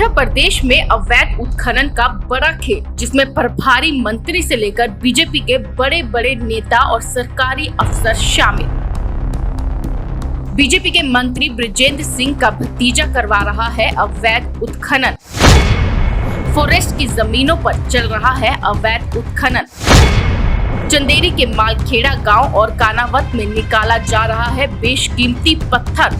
मध्य प्रदेश में अवैध उत्खनन का बड़ा खेल, जिसमें प्रभारी मंत्री से लेकर बीजेपी के बड़े बड़े नेता और सरकारी अफसर शामिल। बीजेपी के मंत्री बृजेंद्र सिंह का भतीजा करवा रहा है अवैध उत्खनन। फॉरेस्ट की जमीनों पर चल रहा है अवैध उत्खनन। चंदेरी के मालखेड़ा गांव और कानावत में निकाला जा रहा है बेशकीमती पत्थर।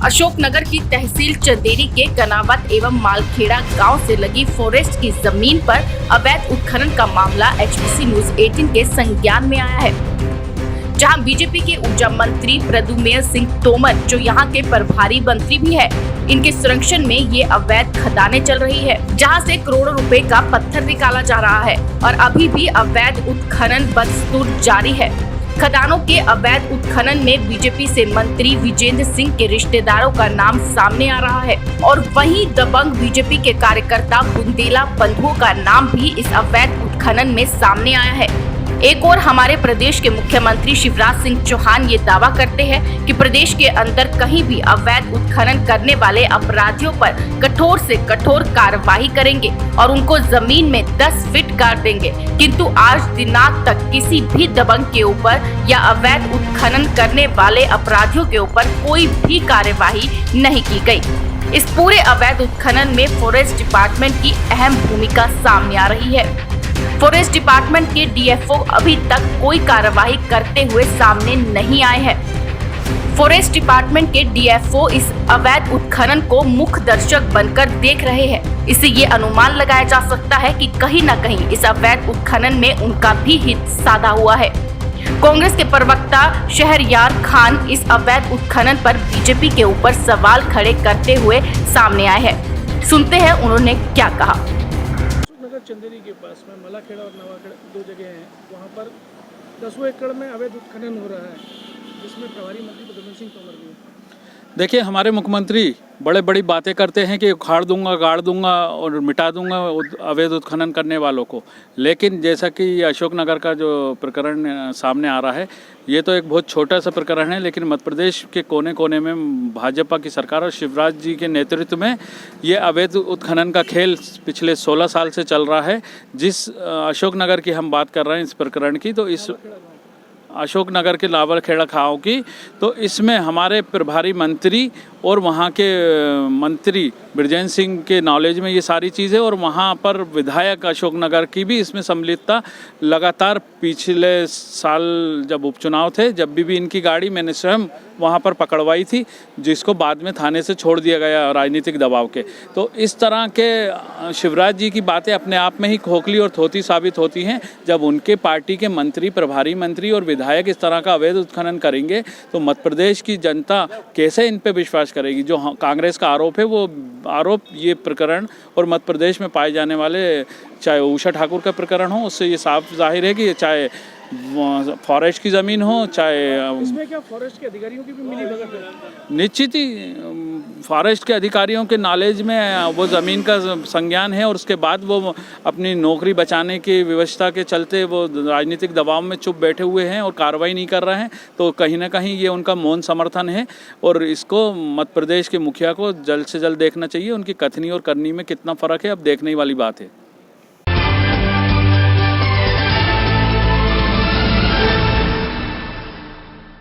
अशोकनगर की तहसील चंदेरी के कनावत एवं मालखेड़ा गांव से लगी फॉरेस्ट की जमीन पर अवैध उत्खनन का मामला HBC न्यूज 18 के संज्ञान में आया है, जहां बीजेपी के ऊर्जा मंत्री प्रद्युम्न सिंह तोमर, जो यहां के प्रभारी मंत्री भी है, इनके संरक्षण में ये अवैध खदानें चल रही है, जहां से करोड़ों रुपए का पत्थर निकाला जा रहा है और अभी भी अवैध उत्खनन बदस्तूर जारी है। खदानों के अवैध उत्खनन में बीजेपी से मंत्री विजेंद्र सिंह के रिश्तेदारों का नाम सामने आ रहा है और वहीं दबंग बीजेपी के कार्यकर्ता बुंदेला बंधुओं का नाम भी इस अवैध उत्खनन में सामने आया है। एक और हमारे प्रदेश के मुख्यमंत्री शिवराज सिंह चौहान ये दावा करते हैं कि प्रदेश के अंदर कहीं भी अवैध उत्खनन करने वाले अपराधियों पर कठोर से कठोर कार्रवाई करेंगे और उनको जमीन में 10 फीट गाड़ देंगे, किंतु आज दिनांक तक किसी भी दबंग के ऊपर या अवैध उत्खनन करने वाले अपराधियों के ऊपर कोई भी कार्यवाही नहीं की गई। इस पूरे अवैध उत्खनन में फॉरेस्ट डिपार्टमेंट की अहम भूमिका सामने आ रही है। फॉरेस्ट डिपार्टमेंट के DFO अभी तक कोई कार्रवाई करते हुए सामने नहीं आए हैं। फॉरेस्ट डिपार्टमेंट के DFO इस अवैध उत्खनन को मुख्य दर्शक बनकर देख रहे हैं। इससे ये अनुमान लगाया जा सकता है कि कहीं न कहीं इस अवैध उत्खनन में उनका भी हित साधा हुआ है। कांग्रेस के प्रवक्ता शहरयार खान इस अवैध उत्खनन पर बीजेपी के ऊपर सवाल खड़े करते हुए सामने आए हैं। सुनते हैं उन्होंने क्या कहा। चंदेरी के पास में मालखेड़ा और नवाखेड़ा 2 जगह हैं, वहाँ पर 10 एकड़ में अवैध उत्खनन हो रहा है, जिसमें प्रभारी मंत्री प्रद्युम्न सिंह तोमर भी हैं। देखिए, हमारे मुख्यमंत्री बड़े बड़ी बातें करते हैं कि उखाड़ दूंगा, गाड़ दूंगा और मिटा दूंगा अवैध उत्खनन करने वालों को, लेकिन जैसा कि अशोकनगर का जो प्रकरण सामने आ रहा है, ये तो एक बहुत छोटा सा प्रकरण है, लेकिन मध्य प्रदेश के कोने कोने में भाजपा की सरकार और शिवराज जी के नेतृत्व में ये अवैध उत्खनन का खेल पिछले 16 साल से चल रहा है। जिस अशोकनगर की हम बात कर रहे हैं इस प्रकरण की, तो इस अशोकनगर के लावलखेड़ा गाँव की, तो इसमें हमारे प्रभारी मंत्री और वहाँ के मंत्री बृजेंद्र सिंह के नॉलेज में ये सारी चीज़ें, और वहाँ पर विधायक अशोकनगर की भी इसमें सम्मिलितता लगातार पिछले साल जब उपचुनाव थे, जब भी इनकी गाड़ी मैंने स्वयं वहाँ पर पकड़वाई थी, जिसको बाद में थाने से छोड़ दिया गया राजनीतिक दबाव के। तो इस तरह के शिवराज जी की बातें अपने आप में ही खोखली और थोथी साबित होती हैं। जब उनके पार्टी के मंत्री, प्रभारी मंत्री और विधायक इस तरह का अवैध उत्खनन करेंगे तो मध्य प्रदेश की जनता कैसे इन पर विश्वास करेगी। जो कांग्रेस का आरोप है, वो आरोप ये प्रकरण और मध्य प्रदेश में पाए जाने वाले, चाहे उषा ठाकुर का प्रकरण हो, उससे ये साफ जाहिर है कि चाहे फॉरेस्ट की ज़मीन हो, चाहे इसमें क्या फॉरेस्ट के अधिकारियों की भी मिली भगत है? निश्चित ही फॉरेस्ट के अधिकारियों के नॉलेज में वो ज़मीन का संज्ञान है, और उसके बाद वो अपनी नौकरी बचाने की व्यवस्था के चलते वो राजनीतिक दबाव में चुप बैठे हुए हैं और कार्रवाई नहीं कर रहे हैं। तो कहीं ना कहीं ये उनका मौन समर्थन है, और इसको मध्य प्रदेश के मुखिया को जल्द से जल्द देखना चाहिए। उनकी कथनी और करनी में कितना फ़र्क है, अब देखने वाली बात है।